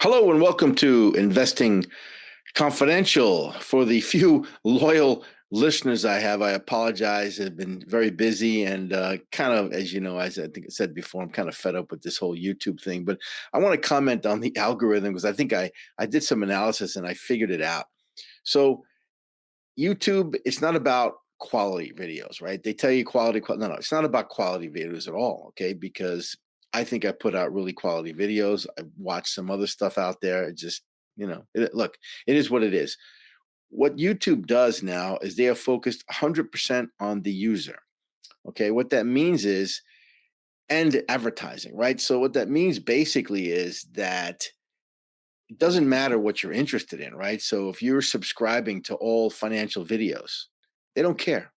Hello and welcome to Investing Confidential. For the few loyal listeners I have, I apologize. I've been very busy and kind of, as you know, as I think I said before, I'm kind of fed up with this whole YouTube thing. But I want to comment on the algorithm because I think I did some analysis and I figured it out. So YouTube, it's not about quality videos, right? They tell you quality. No, it's not about quality videos at all, okay? Because I think I put out really quality videos. I watched some other stuff out there. It just, look, it is what it is. What YouTube does now is they are focused 100% on the user, okay? What that means is, and advertising, right? So what that means basically is that it doesn't matter what you're interested in, right? So if you're subscribing to all financial videos, they don't care.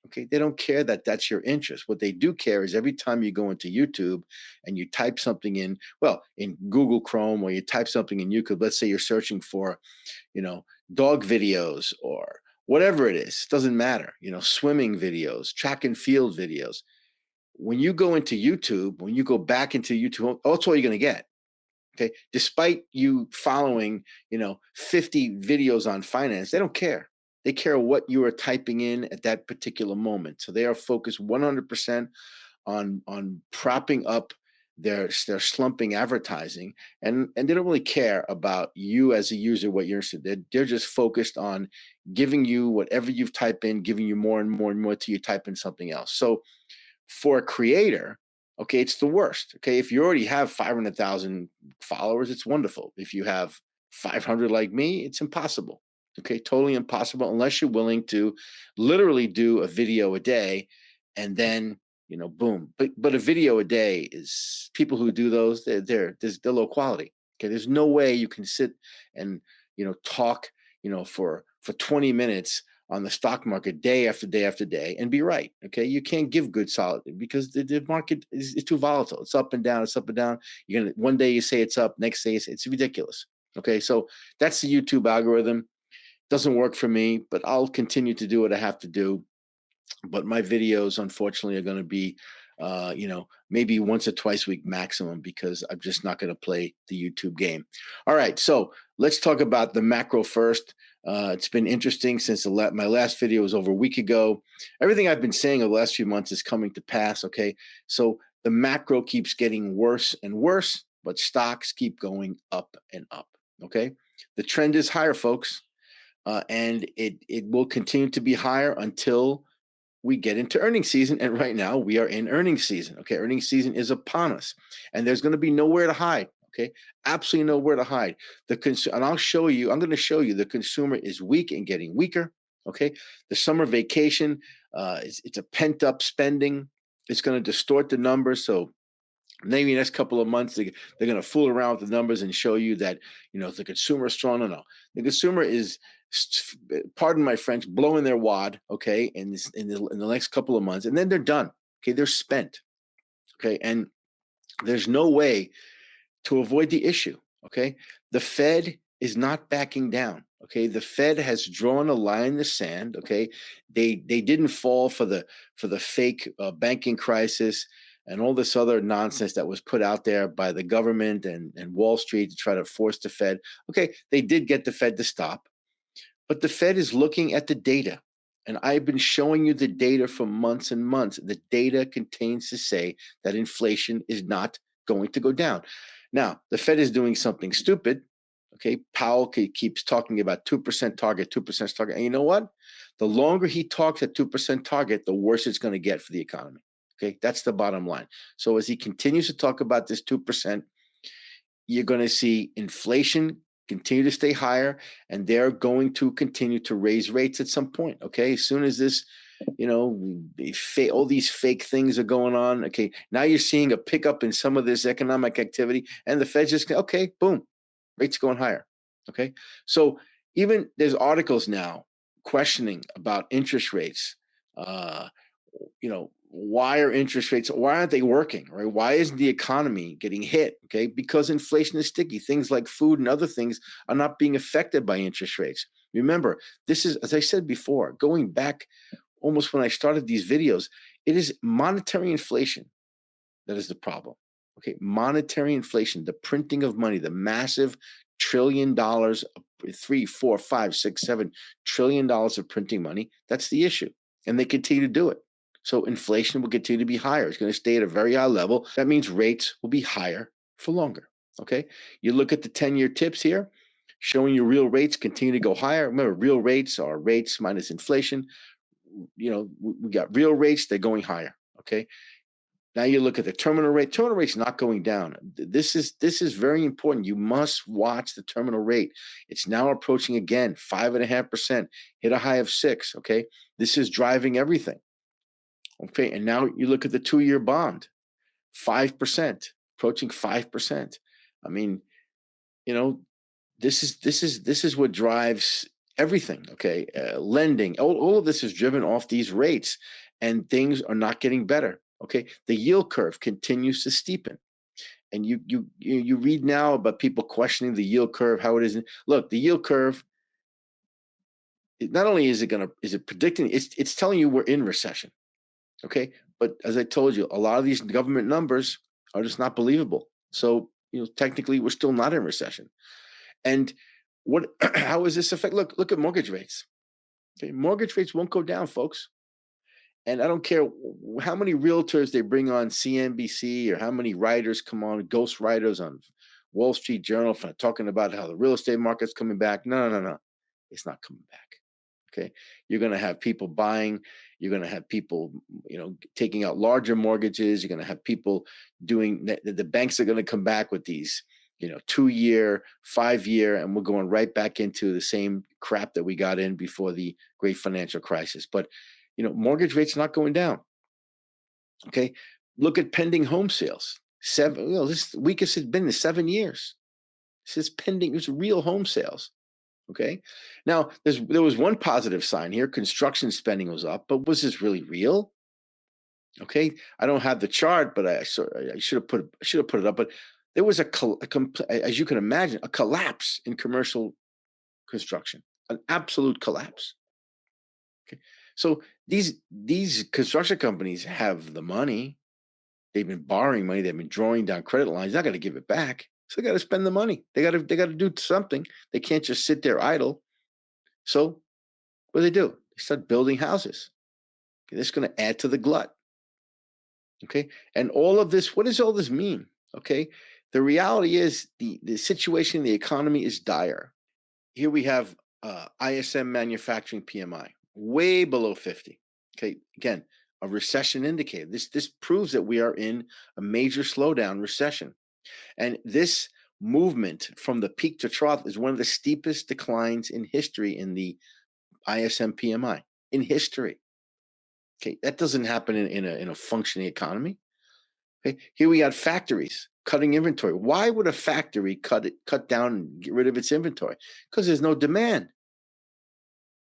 Okay, they don't care that that's your interest. What they do care is every time you go into YouTube and you type something in, well, in Google Chrome, or you type something in YouTube, let's say you're searching for, dog videos or whatever it is, doesn't matter, swimming videos, track and field videos. When you go into YouTube, when you go back into YouTube, that's all you're going to get. Okay. Despite you following, 50 videos on finance, they don't care. They care what you are typing in at that particular moment. So they are focused 100% on propping up their slumping advertising, and they don't really care about you as a user, what you're interested in. They're just focused on giving you whatever you've typed in, giving you more and more and more till you type in something else. So for a creator, okay, it's the worst. Okay, if you already have 500,000 followers, it's wonderful. If you have 500 like me, it's impossible. Okay, totally impossible unless you're willing to literally do a video a day, and then boom. But a video a day is, people who do those, they're low quality. Okay, there's no way you can sit and talk for 20 minutes on the stock market day after day after day and be right. Okay, you can't give good solid because the market is too volatile. It's up and down. It's up and down. You're gonna, one day you say it's up, next day it's ridiculous. Okay, so that's the YouTube algorithm. Doesn't work for me, but I'll continue to do what I have to do. But my videos, unfortunately, are going to be, maybe once or twice a week maximum, because I'm just not going to play the YouTube game. All right, so let's talk about the macro first. It's been interesting since my last video was over a week ago. Everything I've been saying over the last few months is coming to pass. Okay, so the macro keeps getting worse and worse, but stocks keep going up and up. Okay, the trend is higher, folks, and it will continue to be higher until we get into earnings season. And right now we are in earnings season. Okay, earnings season is upon us, and there's going to be nowhere to hide. Okay, absolutely nowhere to hide. And I'm going to show you the consumer is weak and getting weaker. Okay, the summer vacation, it's a pent up spending. It's going to distort the numbers. So maybe next couple of months they're going to fool around with the numbers and show you that the consumer is strong. No, the consumer is, pardon my French, blowing their wad. Okay, in the next couple of months, and then they're done. Okay, they're spent. Okay, and there's no way to avoid the issue. Okay, the Fed is not backing down. Okay, the Fed has drawn a line in the sand. Okay, they didn't fall for the fake banking crisis and all this other nonsense that was put out there by the government and Wall Street to try to force the Fed. Okay, they did get the Fed to stop, but the Fed is looking at the data. And I've been showing you the data for months and months. The data continues to say that inflation is not going to go down. Now, the Fed is doing something stupid. Okay, Powell keeps talking about 2% target, 2% target. And you know what? The longer he talks at 2% target, the worse it's going to get for the economy. Okay, that's the bottom line. So as he continues to talk about this 2%, you're going to see inflation continue to stay higher, and they're going to continue to raise rates at some point. Okay, as soon as this, all these fake things are going on. Okay, now you're seeing a pickup in some of this economic activity, and the Fed's just okay, boom, rates going higher. Okay, so even there's articles now questioning about interest rates. Why are interest rates, why aren't they working, right? Why isn't the economy getting hit? Okay, because inflation is sticky. Things like food and other things are not being affected by interest rates. Remember, this is, as I said before, going back almost when I started these videos, it is monetary inflation that is the problem. Okay, monetary inflation, the printing of money, the massive $1 trillion, 3, 4, 5, 6, 7 trillion dollars of printing money. That's the issue, and they continue to do it. So inflation will continue to be higher. It's going to stay at a very high level. That means rates will be higher for longer. Okay, you look at the 10-year tips here, showing you real rates continue to go higher. Remember, real rates are rates minus inflation. We got real rates, they're going higher. Okay. Now you look at the terminal rate. Terminal rate's not going down. This is very important. You must watch the terminal rate. It's now approaching again 5.5%. Hit a high of 6. Okay, this is driving everything. Okay, and now you look at the 2-year bond, 5%, approaching 5%. I mean, you know, this is what drives everything. Okay, lending. All of this is driven off these rates, and things are not getting better. Okay, the yield curve continues to steepen, and you read now about people questioning the yield curve, how it is. Look, the yield curve. Not only is it predicting, it's telling you we're in recession. Okay, but as I told you, a lot of these government numbers are just not believable. So technically, we're still not in recession. And what? How is this affect? Look at mortgage rates. Okay, mortgage rates won't go down, folks. And I don't care how many realtors they bring on CNBC or how many writers come on, ghost writers on Wall Street Journal talking about how the real estate market's coming back. No, no, no, no. It's not coming back. Okay. You're going to have people buying. You're going to have people, taking out larger mortgages. You're going to have people doing the banks are going to come back with these, 2-year, 5-year, and we're going right back into the same crap that we got in before the great financial crisis. But mortgage rates not going down. Okay, look at pending home sales. This is the weakest it's been in 7 years. This is pending. It's real home sales. Okay, now there was one positive sign here. Construction spending was up, but was this really real? Okay, I don't have the chart, but I should have put it up. But there was as you can imagine, a collapse in commercial construction, an absolute collapse. Okay. So these construction companies have the money. They've been borrowing money. They've been drawing down credit lines. They're not going to give it back. So they got to spend the money. They got to do something. They can't just sit there idle. So what do? They start building houses. Okay, this is going to add to the glut. Okay. And all of this, what does all this mean? Okay. The reality is the situation in the economy is dire. Here we have ISM manufacturing PMI way below 50. Okay, again, a recession indicator. This proves that we are in a major slowdown recession. And this movement from the peak to trough is one of the steepest declines in history in the ISM PMI in history. Okay, that doesn't happen in a functioning economy. Okay, here we got factories cutting inventory. Why would a factory cut down and get rid of its inventory? Because there's no demand.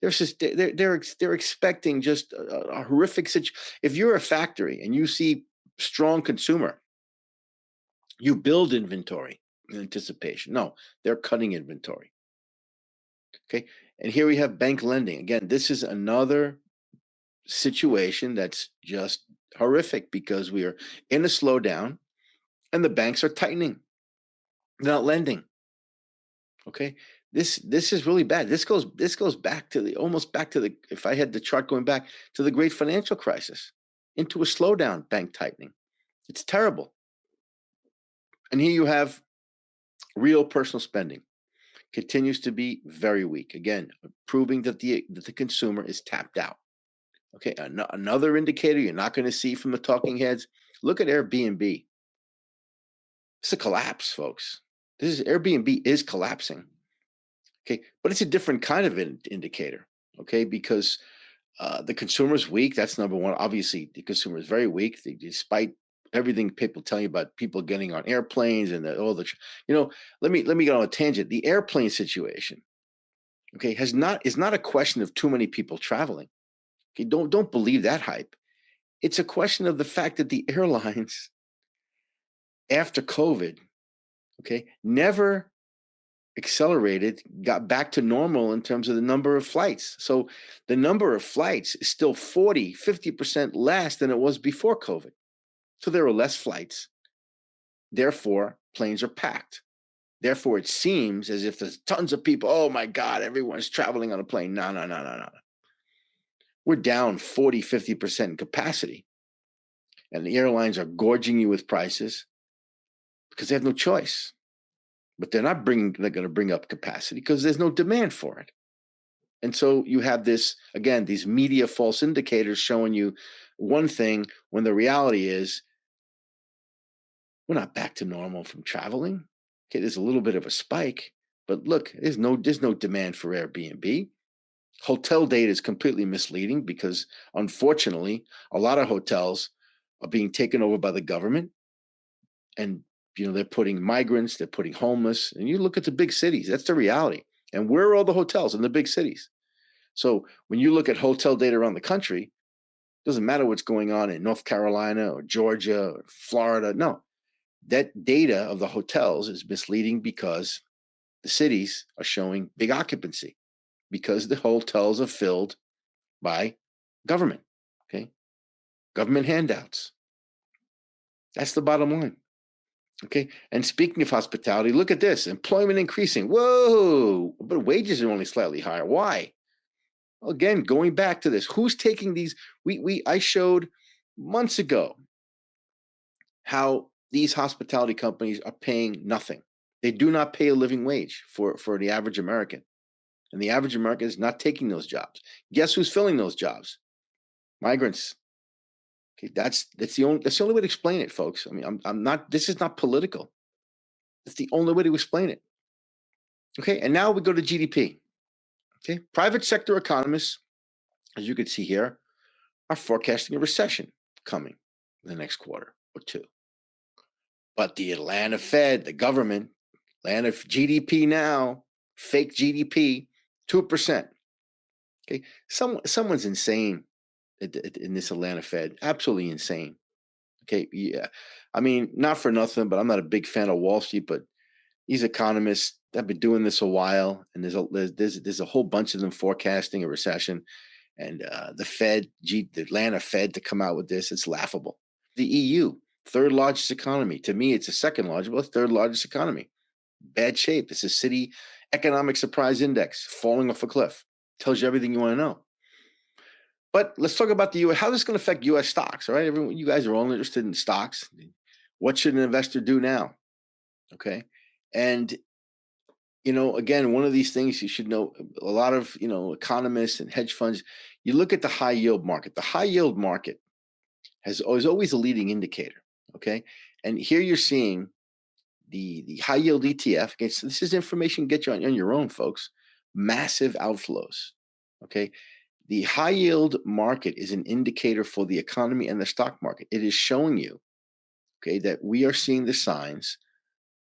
They're expecting just a horrific situation. If you're a factory and you see strong consumer, you build inventory in anticipation. No, they're cutting inventory. Okay, and here we have bank lending. Again, this is another situation that's just horrific because we are in a slowdown and the banks are tightening. They're not lending. Okay, this is really bad. This goes back to if I had the chart going back to the great financial crisis, into a slowdown, bank tightening. It's terrible. And here you have real personal spending continues to be very weak. Again, proving that the consumer is tapped out. Okay, another indicator you're not going to see from the talking heads. Look at Airbnb. It's a collapse, folks. Airbnb is collapsing. Okay, but it's a different kind of indicator. Okay, because the consumer is weak. That's number one. Obviously, the consumer is very weak, despite everything people tell you about people getting on airplanes and all the. Let me get on a tangent. The airplane situation, okay, is not a question of too many people traveling. Okay, don't believe that hype. It's a question of the fact that the airlines, after COVID, okay, never accelerated, got back to normal in terms of the number of flights. So the number of flights is still 50% less than it was before COVID. So there are less flights. Therefore, planes are packed. Therefore, it seems as if there's tons of people. Oh my God, everyone's traveling on a plane. No, no, no, no, no. We're down 40, 50% in capacity. And the airlines are gorging you with prices because they have no choice. But they're going to bring up capacity because there's no demand for it. And so you have this, again, these media false indicators showing you one thing when the reality is we're not back to normal from traveling. Okay, there's a little bit of a spike, but look, there's no demand for Airbnb. Hotel data is completely misleading because unfortunately, a lot of hotels are being taken over by the government, and they're putting migrants, they're putting homeless, and you look at the big cities, that's the reality. And where are all the hotels in the big cities? So when you look at hotel data around the country, it doesn't matter what's going on in North Carolina or Georgia or Florida. No, that data of the hotels is misleading because the cities are showing big occupancy because the hotels are filled by government, okay? Government handouts. That's the bottom line, okay? And speaking of hospitality, look at this, employment increasing. Whoa, but wages are only slightly higher. Why? Again, going back to this, who's taking these? I showed months ago how these hospitality companies are paying nothing. They do not pay a living wage for the average American. And the average American is not taking those jobs. Guess who's filling those jobs? Migrants. Okay, that's the only way to explain it, folks. I mean, I'm not. This is not political. It's the only way to explain it. Okay, and now we go to GDP. Okay, private sector economists, as you can see here, are forecasting a recession coming in the next quarter or two. But the Atlanta Fed, the government, Atlanta GDP now, fake GDP, 2%. Okay, someone's insane in this Atlanta Fed, absolutely insane. Okay, yeah, I mean, not for nothing, but I'm not a big fan of Wall Street. But these economists have been doing this a while, and there's a whole bunch of them forecasting a recession, and the Atlanta Fed to come out with this, it's laughable. The EU, third largest economy. To me, it's the second largest, but third largest economy. Bad shape. It's a city economic surprise index falling off a cliff. Tells you everything you want to know. But let's talk about the U.S. How this is going to affect U.S. stocks. All right, everyone, you guys are all interested in stocks. What should an investor do now? Okay, and again, one of these things you should know. A lot of economists and hedge funds. You look at the high yield market. The high yield market is always a leading indicator. Okay, and here you're seeing the high yield ETF. Okay, so this is information get you on your own, folks. Massive outflows. Okay, the high yield market is an indicator for the economy and the stock market. It is showing you, okay, that we are seeing the signs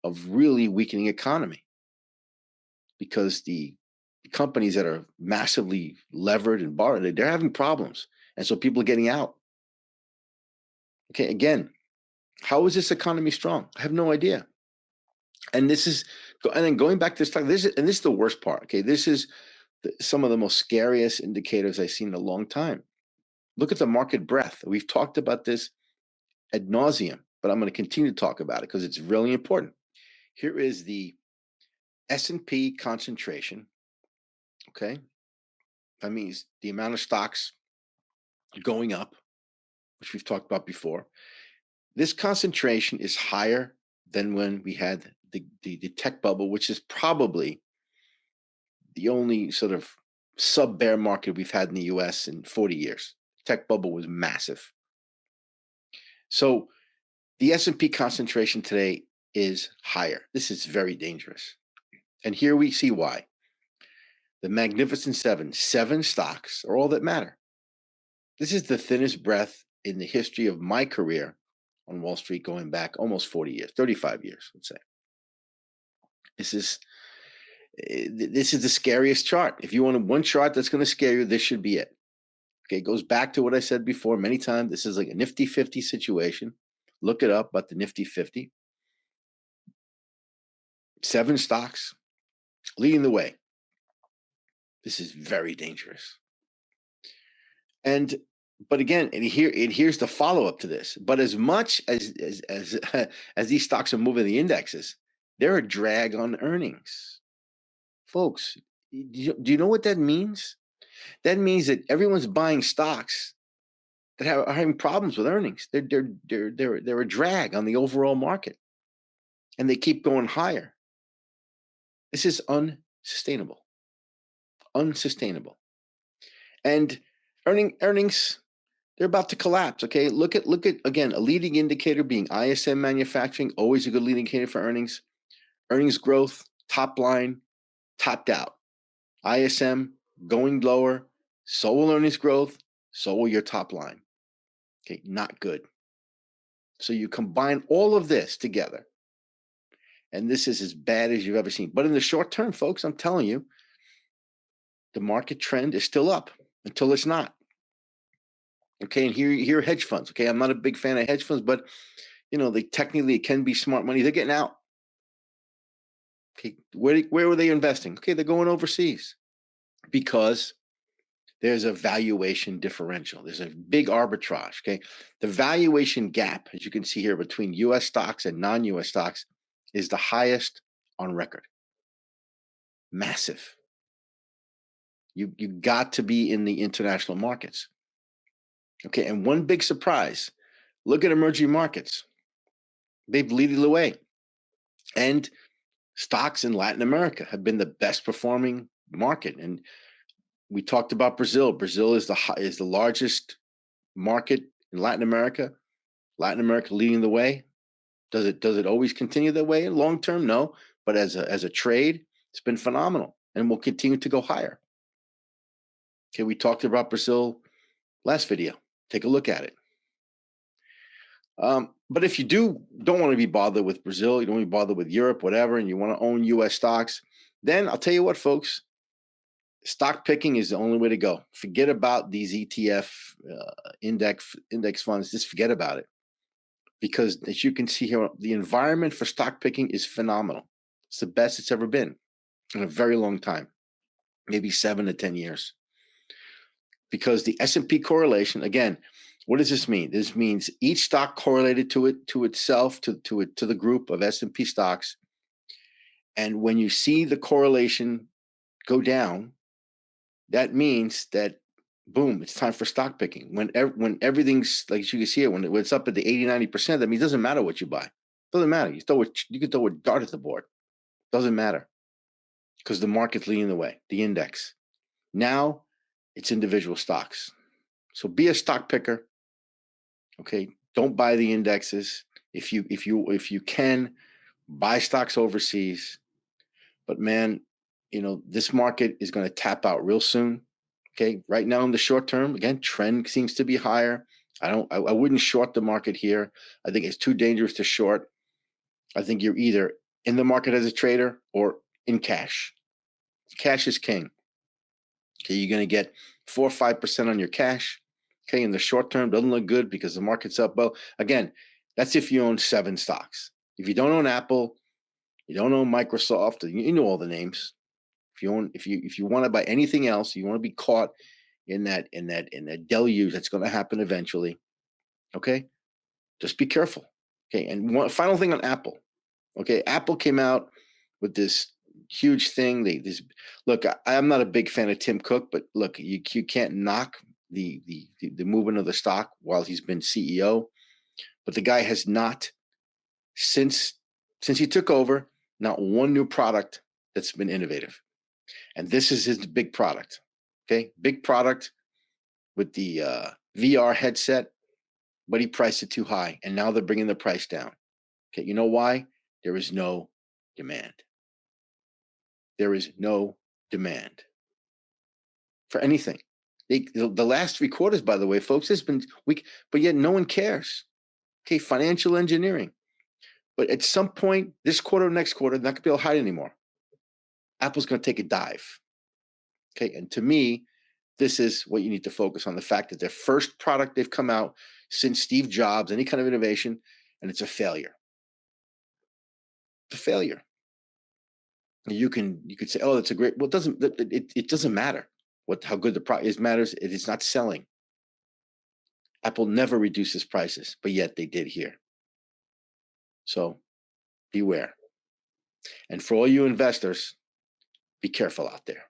of really weakening economy because the companies that are massively levered and borrowed, they're having problems. And so people are getting out. Okay, again, how is this economy strong? I have no idea. And then going back to this talk, this is the worst part. Okay, this is some of the most scariest indicators I've seen in a long time. Look at the market breadth. We've talked about this ad nauseum, but I'm going to continue to talk about it because it's really important. Here is the S&P concentration. Okay, that means the amount of stocks going up, which we've talked about before. This concentration is higher than when we had the tech bubble, which is probably the only sort of sub bear market we've had in the US in 40 years. Tech bubble was massive. So the S&P concentration today is higher. This is very dangerous. And here we see why. The Magnificent seven stocks are all that matter. This is the thinnest breadth in the history of my career on Wall Street going back almost 40 years, 35 years, let's say. This is the scariest chart. If you want one chart that's going to scare you, this should be it. Okay, it goes back to what I said before many times. This is like a Nifty 50 situation. Look it up about the Nifty 50. 7 stocks leading the way. This is very dangerous. And But again, and here's the follow up to this. But as much as as these stocks are moving the indexes, they're a drag on earnings, folks. Do you know what that means? That means that everyone's buying stocks that are having problems with earnings. They're a drag on the overall market, and they keep going higher. This is unsustainable. Unsustainable. And earnings, they're about to collapse. Okay, look at again, a leading indicator being ISM manufacturing, always a good leading indicator for earnings. Earnings growth, top line, topped out. ISM going lower, so will earnings growth, so will your top line. Okay, not good. So you combine all of this together, and this is as bad as you've ever seen. But in the short term, folks, I'm telling you, the market trend is still up until it's not. Okay, and here are hedge funds. Okay, I'm not a big fan of hedge funds, but they technically it can be smart money. They're getting out. Okay, where were they investing? Okay, they're going overseas because there's a valuation differential. There's a big arbitrage. Okay, the valuation gap, as you can see here, between U.S. stocks and non-U.S. stocks is the highest on record. Massive. You got to be in the international markets. Okay, and one big surprise: look at emerging markets. They've led the way, and stocks in Latin America have been the best performing market. And we talked about Brazil. Brazil is the largest market in Latin America. Latin America leading the way. Does it always continue that way long term? No, but as a trade, it's been phenomenal and will continue to go higher. Okay, we talked about Brazil last video. Take a look at it. But if you don't want to be bothered with Brazil, you don't want to be bothered with Europe, whatever, and you want to own U.S. stocks, then I'll tell you what, folks, stock picking is the only way to go. Forget about these ETF index funds. Just forget about it. Because as you can see here, the environment for stock picking is phenomenal. It's the best it's ever been in a very long time, maybe 7 to 10 years. Because the S&P correlation, again, what does this mean? This means each stock correlated to itself, to the group of S&P stocks. And when you see the correlation go down, that means that, boom, it's time for stock picking. When everything's, like you can see it, when it's up at the 80-90%, that means it doesn't matter what you buy. It doesn't matter. You can throw a dart at the board. Doesn't matter. Because the market's leading the way, the index. Now it's individual stocks. So be a stock picker. Okay. Don't buy the indexes. If you can, buy stocks overseas. But man, this market is going to tap out real soon. Okay. Right now in the short term, again, trend seems to be higher. I wouldn't short the market here. I think it's too dangerous to short. I think you're either in the market as a trader or in cash. Cash is king. Okay, you're going to get 4 or 5% on your cash. Okay, in the short term, doesn't look good because the market's up. Well, again, that's if you own 7 stocks. If you don't own Apple, you don't own Microsoft, you know all the names. If you want to buy anything else, you want to be caught in that deluge that's going to happen eventually. Okay, just be careful. Okay, and one final thing on Apple. Okay, Apple came out with this huge thing. Look, I'm not a big fan of Tim Cook, but look, you can't knock the movement of the stock while he's been CEO. But the guy has not, since he took over, not one new product that's been innovative. And this is his big product. Okay, big product with the VR headset, but he priced it too high, and now they're bringing the price down. Okay, you know why? There is no demand. There is no demand for anything. The last 3 quarters, by the way, folks, has been weak, but yet no one cares. Okay, financial engineering. But at some point, this quarter, next quarter, they're not going to be able to hide anymore. Apple's going to take a dive. Okay, and to me, this is what you need to focus on, the fact that their first product they've come out since Steve Jobs, any kind of innovation, and it's a failure. It's a failure. You could say, oh, that's a great. Well, it doesn't matter how good the product is. Matters it's not selling. Apple never reduces prices, but yet they did here. So beware. And for all you investors, be careful out there.